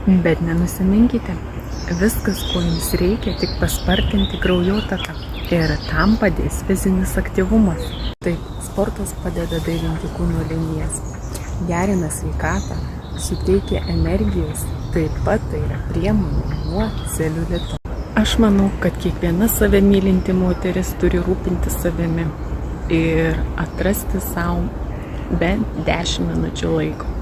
Bet nenusiminkite. Viskas, ko jums reikia, tik paspartinti kraujotaką. Ir tam padės fizinis aktyvumas. Taip, sportas padeda gaivinti kūno linijas, gerina sveikatą, suteikia energijos, taip pat tai yra priemonė nuo celiulito. Aš manau, kad kiekviena save mylinti moteris turi rūpinti savimi ir atrasti savo bent 10 minučių laiko.